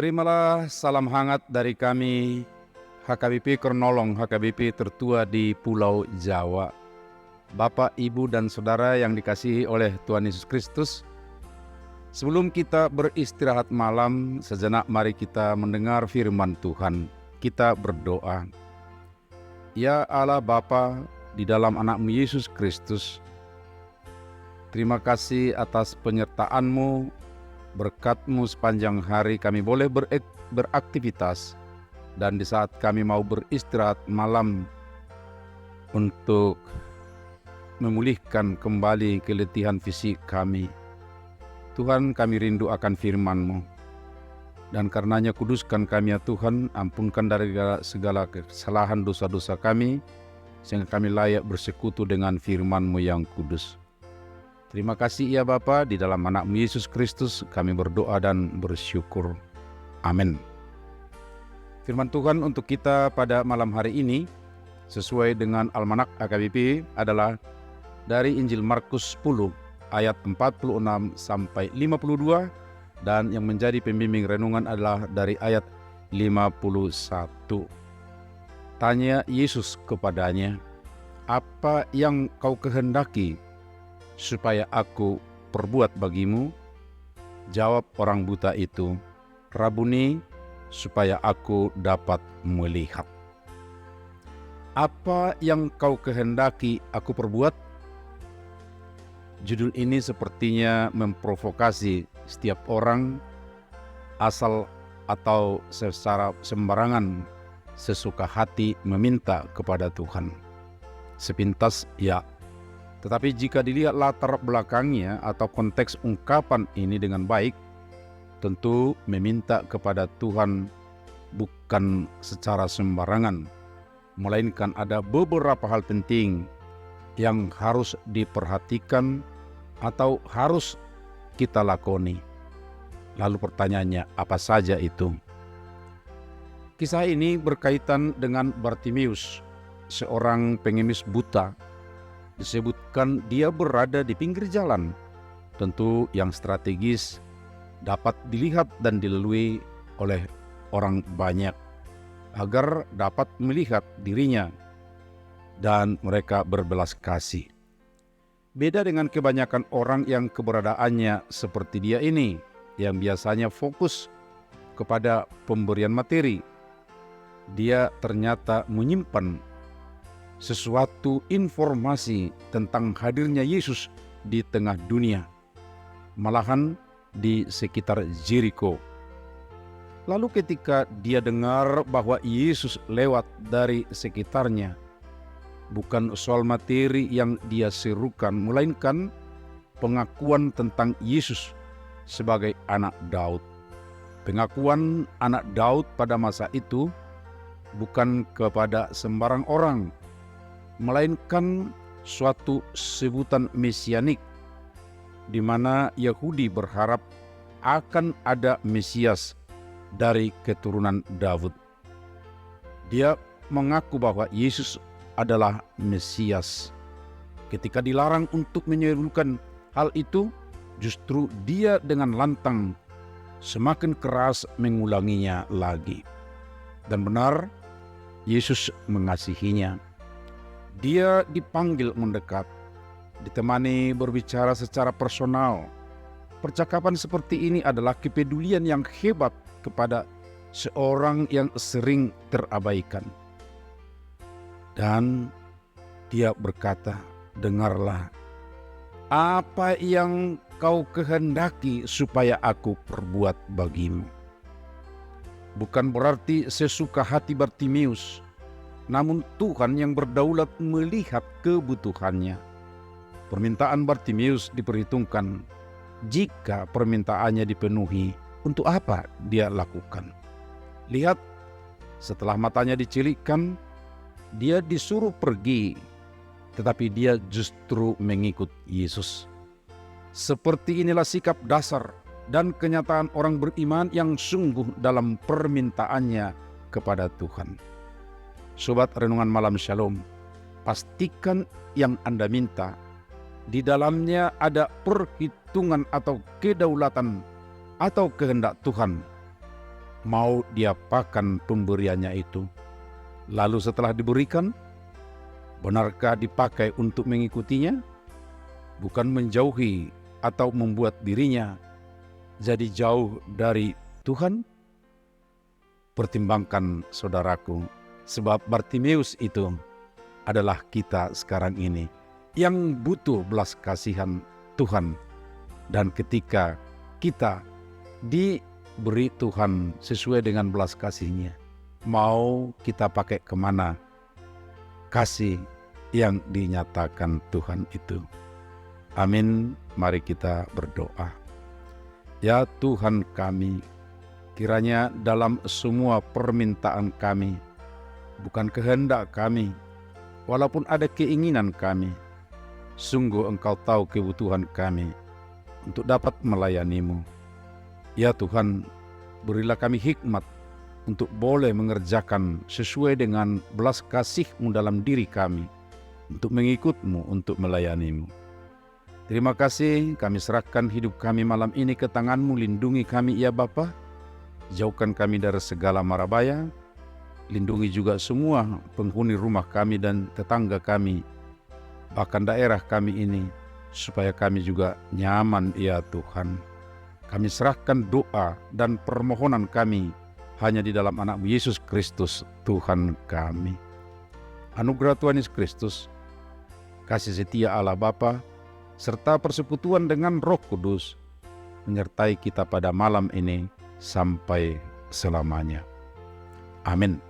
Terimalah salam hangat dari kami, HKBP Kernolong, HKBP tertua di Pulau Jawa. Bapak, Ibu, dan Saudara yang dikasihi oleh Tuhan Yesus Kristus, sebelum kita beristirahat malam, sejenak mari kita mendengar firman Tuhan. Kita berdoa. Ya Allah Bapa, di dalam anak-Mu Yesus Kristus, terima kasih atas penyertaan-Mu, berkat-Mu sepanjang hari kami boleh beraktivitas, dan di saat kami mau beristirahat malam untuk memulihkan kembali keletihan fisik kami. Tuhan, kami rindu akan firman-Mu, dan karenanya kuduskan kami ya Tuhan, ampunkan dari segala kesalahan dosa-dosa kami, sehingga kami layak bersekutu dengan firman-Mu yang kudus. Terima kasih ya Bapa, di dalam anak-Mu Yesus Kristus kami berdoa dan bersyukur. Amin. Firman Tuhan untuk kita pada malam hari ini sesuai dengan Almanak HKBP adalah dari Injil Markus 10 ayat 46 sampai 52, dan yang menjadi pembimbing renungan adalah dari ayat 51. Tanya Yesus kepadanya, "Apa yang kau kehendaki supaya aku perbuat bagimu?" Jawab orang buta itu, "Rabuni, supaya aku dapat melihat." Apa yang kau kehendaki aku perbuat? Judul ini sepertinya memprovokasi setiap orang, asal atau secara sembarangan sesuka hati meminta kepada Tuhan. Sepintas ya. Tetapi jika dilihat latar belakangnya atau konteks ungkapan ini dengan baik, tentu meminta kepada Tuhan bukan secara sembarangan, melainkan ada beberapa hal penting yang harus diperhatikan atau harus kita lakoni. Lalu pertanyaannya, apa saja itu? Kisah ini berkaitan dengan Bartimeus, seorang pengemis buta. Disebutkan dia berada di pinggir jalan, tentu yang strategis, dapat dilihat dan dilalui oleh orang banyak, agar dapat melihat dirinya dan mereka berbelas kasih. Beda dengan kebanyakan orang yang keberadaannya seperti dia ini, yang biasanya fokus kepada pemberian materi. Dia ternyata menyimpan sesuatu informasi tentang hadirnya Yesus di tengah dunia, malahan di sekitar Jericho. Lalu ketika dia dengar bahwa Yesus lewat dari sekitarnya, bukan soal materi yang dia serukan, melainkan pengakuan tentang Yesus sebagai anak Daud. Pengakuan anak Daud pada masa itu bukan kepada sembarang orang, melainkan suatu sebutan mesianik, di mana Yahudi berharap akan ada Mesias dari keturunan Daud. Dia mengaku bahwa Yesus adalah Mesias. Ketika dilarang untuk menyerukan hal itu, justru dia dengan lantang semakin keras mengulanginya lagi. Dan benar, Yesus mengasihinya. Dia dipanggil mendekat, ditemani berbicara secara personal. Percakapan seperti ini adalah kepedulian yang hebat kepada seorang yang sering terabaikan. Dan dia berkata, "Dengarlah, apa yang kau kehendaki supaya aku perbuat bagimu?" Bukan berarti sesuka hati Bartimeus, namun Tuhan yang berdaulat melihat kebutuhannya. Permintaan Bartimeus diperhitungkan. Jika permintaannya dipenuhi, untuk apa dia lakukan? Lihat, setelah matanya dicilikkan, dia disuruh pergi, tetapi dia justru mengikut Yesus. Seperti inilah sikap dasar dan kenyataan orang beriman yang sungguh dalam permintaannya kepada Tuhan. Sobat Renungan Malam Shalom, pastikan yang Anda minta, di dalamnya ada perhitungan atau kedaulatan atau kehendak Tuhan. mau diapakan pemberiannya itu? Lalu setelah diberikan, benarkah dipakai untuk mengikutinya? Bukan menjauhi atau membuat dirinya jadi jauh dari Tuhan? Pertimbangkan saudaraku, sebab Bartimeus itu adalah kita sekarang ini yang butuh belas kasihan Tuhan. Dan ketika kita diberi Tuhan sesuai dengan belas kasih-Nya, mau kita pakai kemana kasih yang dinyatakan Tuhan itu? Amin. Mari kita berdoa. Ya Tuhan kami, kiranya dalam semua permintaan kami, bukan kehendak kami, walaupun ada keinginan kami, sungguh Engkau tahu kebutuhan kami untuk dapat melayani-Mu. Ya Tuhan, berilah kami hikmat untuk boleh mengerjakan sesuai dengan belas kasih-Mu dalam diri kami, untuk mengikut-Mu, untuk melayani-Mu. Terima kasih, kami serahkan hidup kami malam ini ke tangan-Mu. Lindungi kami ya Bapa, jauhkan kami dari segala mara bahaya. Lindungi juga semua penghuni rumah kami dan tetangga kami, bahkan daerah kami ini, supaya kami juga nyaman ya Tuhan. Kami serahkan doa dan permohonan kami hanya di dalam anak-Mu Yesus Kristus Tuhan kami. Anugerah Tuhan Yesus Kristus, kasih setia Allah Bapa, serta persekutuan dengan Roh Kudus menyertai kita pada malam ini sampai selamanya. Amin.